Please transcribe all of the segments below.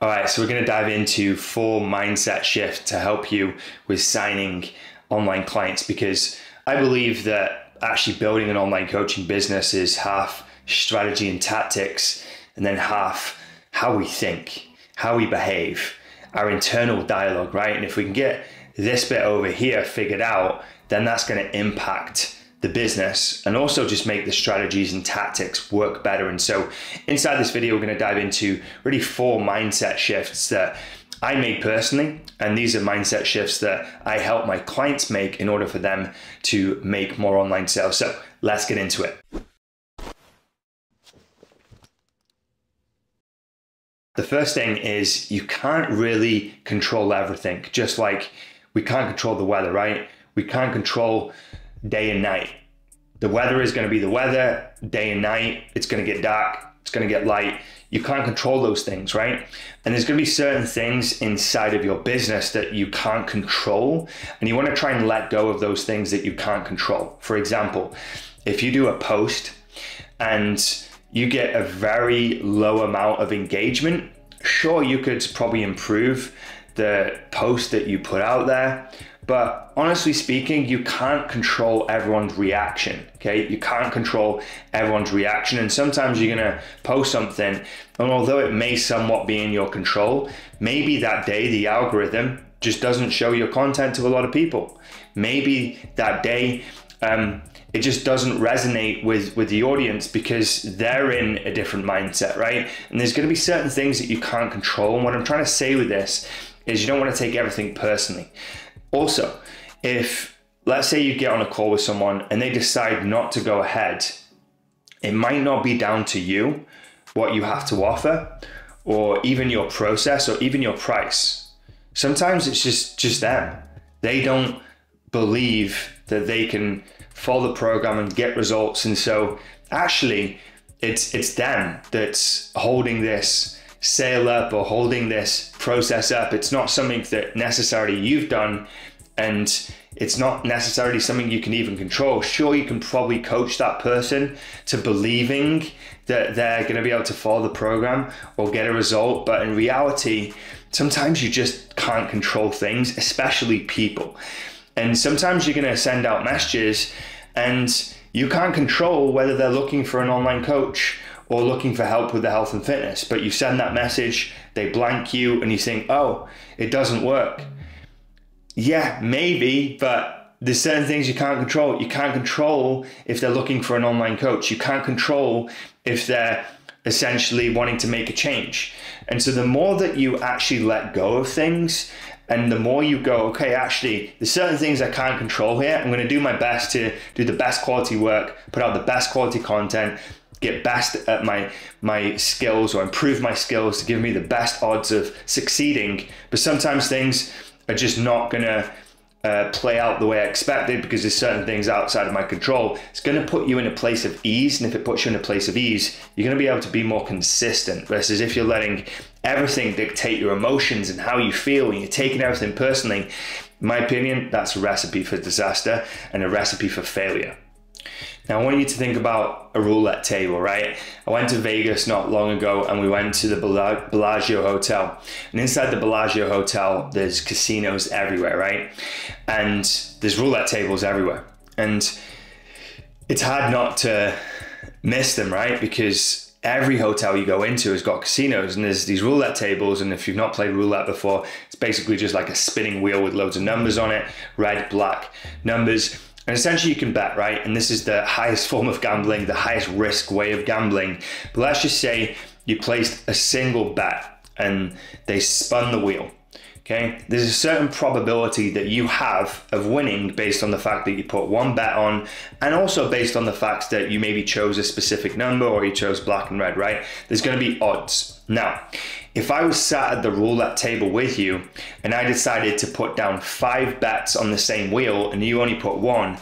All right, so we're going to dive into 4 mindset shifts to help you with signing online clients, because I believe that actually building an online coaching business is half strategy and tactics, and then half how we think, how we behave, our internal dialogue, right? And if we can get this bit over here figured out, then that's going to impact the business and also just make the strategies and tactics work better. And so inside this video, we're going to dive into really 4 mindset shifts that I made personally. And these are mindset shifts that I help my clients make in order for them to make more online sales. So let's get into it. The first thing is you can't really control everything. Just like we can't control the weather, right? We can't control day and night. The weather is going to be the weather, day and night. It's going to get dark, it's going to get light. You can't control those things, right? And there's going to be certain things inside of your business that you can't control, and you want to try and let go of those things that you can't control. For example, if you do a post and you get a very low amount of engagement, sure, you could probably improve the post that you put out there. But honestly speaking, you can't control everyone's reaction, okay? You can't control everyone's reaction. And sometimes you're gonna post something, and although it may somewhat be in your control, maybe that day the algorithm just doesn't show your content to a lot of people. Maybe that day, it just doesn't resonate with the audience because they're in a different mindset, right? And there's gonna be certain things that you can't control. And what I'm trying to say with this is you don't wanna take everything personally. Also, if let's say you get on a call with someone and they decide not to go ahead, it might not be down to you, what you have to offer, or even your process, or even your price. Sometimes it's just them. They don't believe that they can follow the program and get results. And so actually it's them that's holding this sale up or holding this process up. It's not something that necessarily you've done, and it's not necessarily something you can even control. Sure, you can probably coach that person to believing that they're going to be able to follow the program or get a result, but in reality, sometimes you just can't control things, especially people. And sometimes you're going to send out messages and you can't control whether they're looking for an online coach or looking for help with their health and fitness, but you send that message, they blank you, and you think, oh, it doesn't work. Yeah, maybe, but there's certain things you can't control. You can't control if they're looking for an online coach. You can't control if they're essentially wanting to make a change. And so the more that you actually let go of things, and the more you go, okay, actually, there's certain things I can't control here. I'm gonna do my best to do the best quality work, put out the best quality content, get best at my skills, or improve my skills to give me the best odds of succeeding. But sometimes things are just not gonna play out the way I expected because there's certain things outside of my control. It's gonna put you in a place of ease, and if it puts you in a place of ease, you're gonna be able to be more consistent, versus if you're letting everything dictate your emotions and how you feel, and you're taking everything personally. In my opinion, that's a recipe for disaster and a recipe for failure. Now, I want you to think about a roulette table, right? I went to Vegas not long ago, and we went to the Bellagio Hotel. And inside the Bellagio Hotel, there's casinos everywhere, right? And there's roulette tables everywhere. And it's hard not to miss them, right? Because every hotel you go into has got casinos, and there's these roulette tables. And if you've not played roulette before, it's basically just like a spinning wheel with loads of numbers on it, red, black numbers. And essentially you can bet, right? And this is the highest form of gambling, the highest risk way of gambling. But let's just say you placed a single bet and they spun the wheel, okay? There's a certain probability that you have of winning based on the fact that you put one bet on, and also based on the fact that you maybe chose a specific number or you chose black and red, right? There's gonna be odds. Now, if I was sat at the roulette table with you and I decided to put down 5 bets on the same wheel and you only put 1,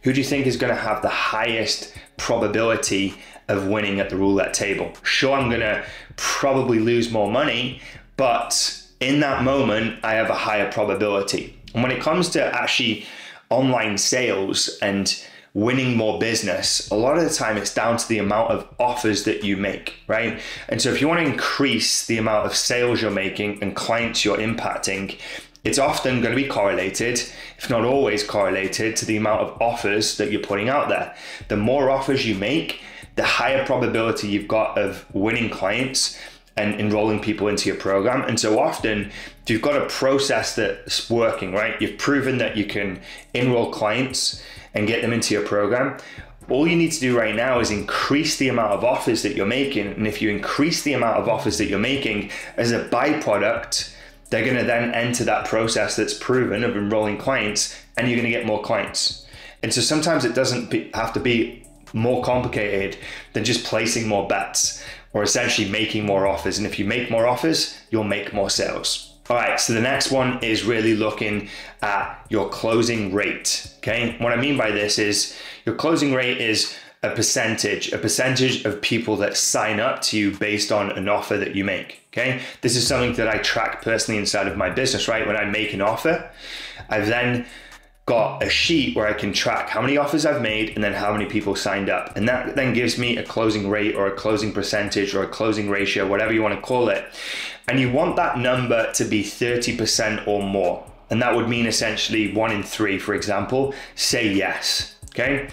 who do you think is going to have the highest probability of winning at the roulette table? Sure, I'm going to probably lose more money, but in that moment, I have a higher probability. And when it comes to actually online sales and winning more business, a lot of the time it's down to the amount of offers that you make, right? And so if you want to increase the amount of sales you're making and clients you're impacting, it's often going to be correlated, if not always correlated, to the amount of offers that you're putting out there. The more offers you make, the higher probability you've got of winning clients and enrolling people into your program. And so often, if you've got a process that's working, right? You've proven that you can enroll clients and get them into your program. All you need to do right now is increase the amount of offers that you're making. And if you increase the amount of offers that you're making, as a byproduct, they're going to then enter that process that's proven of enrolling clients, and you're going to get more clients. And so sometimes it doesn't have to be more complicated than just placing more bets or essentially making more offers. And if you make more offers, you'll make more sales. All right, so the next one is really looking at your closing rate, okay? What I mean by this is your closing rate is a percentage of people that sign up to you based on an offer that you make, okay? This is something that I track personally inside of my business, right? When I make an offer, I've then got a sheet where I can track how many offers I've made and then how many people signed up. And that then gives me a closing rate or a closing percentage or a closing ratio, whatever you want to call it. And you want that number to be 30% or more. And that would mean essentially 1 in 3, for example, say yes, okay?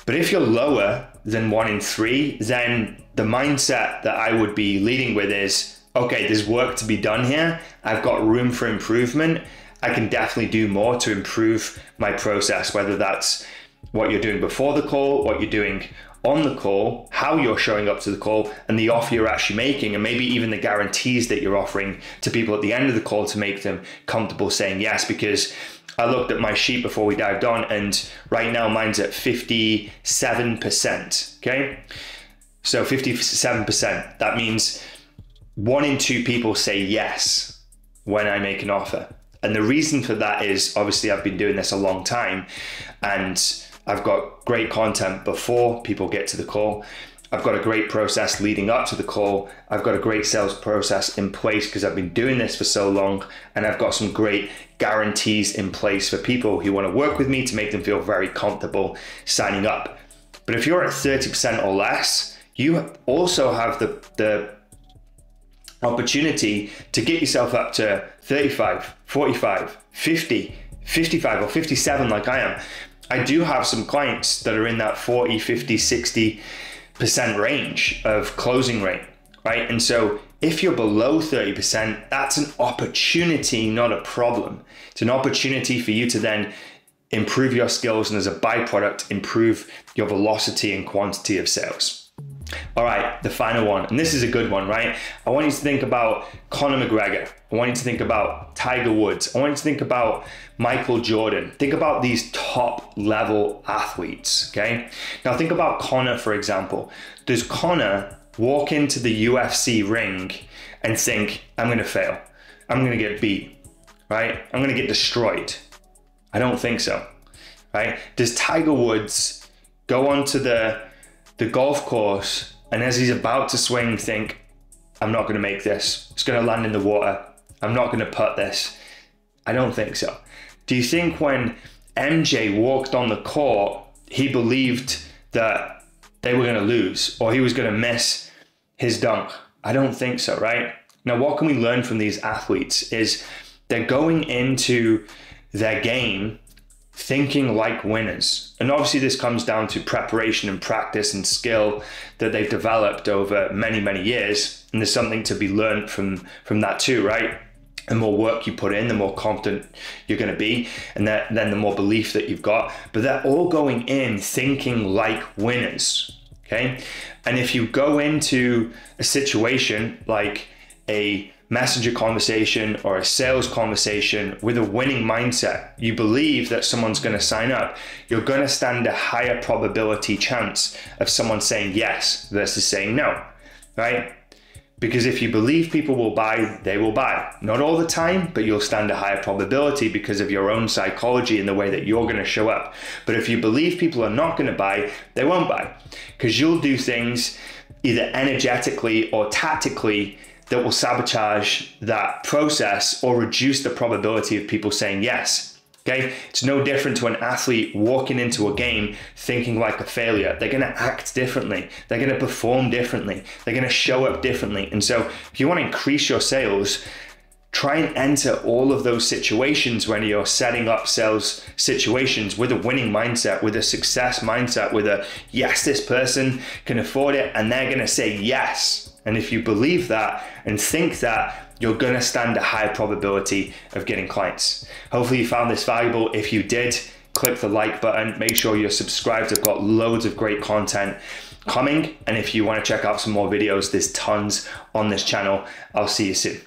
But if you're lower than 1 in 3, then the mindset that I would be leading with is, okay, there's work to be done here. I've got room for improvement. I can definitely do more to improve my process, whether that's what you're doing before the call, what you're doing on the call, how you're showing up to the call, and the offer you're actually making, and maybe even the guarantees that you're offering to people at the end of the call to make them comfortable saying yes. Because I looked at my sheet before we dived on, and right now mine's at 57%, okay? So 57%, that means 1 in 2 people say yes when I make an offer. And the reason for that is obviously I've been doing this a long time, and I've got great content before people get to the call. I've got a great process leading up to the call. I've got a great sales process in place because I've been doing this for so long, and I've got some great guarantees in place for people who want to work with me to make them feel very comfortable signing up. But if you're at 30% or less, you also have the opportunity to get yourself up to 35, 45, 50, 55 or 57 like I am. I do have some clients that are in that 40, 50, 60% range of closing rate, right? And so if you're below 30%, that's an opportunity, not a problem. It's an opportunity for you to then improve your skills, and as a byproduct, improve your velocity and quantity of sales. All right, the final one, and this is a good one, right? I want you to think about Connor McGregor. I want you to think about Tiger Woods. I want you to think about Michael Jordan. Think about these top level athletes, okay? Now think about Connor, for example. Does Connor walk into the UFC ring and think, I'm gonna fail, I'm gonna get beat, right? I'm gonna get destroyed? I don't think so, right? Does Tiger Woods go onto the golf course and as he's about to swing think, I'm not gonna make this, it's gonna land in the water, I'm not gonna putt this? I don't think so. Do you think when MJ walked on the court, he believed that they were gonna lose or he was gonna miss his dunk? I don't think so, right? Now, what can we learn from these athletes is they're going into their game thinking like winners. And obviously this comes down to preparation and practice and skill that they've developed over many, many years. And there's something to be learned from that too, right? The more work you put in, the more confident you're going to be, and then the more belief that you've got. But they're all going in thinking like winners, okay? And if you go into a situation like a messenger conversation or a sales conversation with a winning mindset, you believe that someone's going to sign up, you're going to stand a higher probability chance of someone saying yes versus saying no, right? Because if you believe people will buy, they will buy. Not all the time, but you'll stand a higher probability because of your own psychology and the way that you're going to show up. But if you believe people are not going to buy, they won't buy, because you'll do things either energetically or tactically that will sabotage that process or reduce the probability of people saying yes. Okay, it's no different to an athlete walking into a game thinking like a failure. They're going to act differently. They're going to perform differently. They're going to show up differently. And so if you want to increase your sales, try and enter all of those situations when you're setting up sales situations with a winning mindset, with a success mindset, with a yes, this person can afford it, and they're going to say yes. And if you believe that and think that, you're going to stand a high probability of getting clients. Hopefully you found this valuable. If you did, click the like button. Make sure you're subscribed. I've got loads of great content coming. And if you want to check out some more videos, there's tons on this channel. I'll see you soon.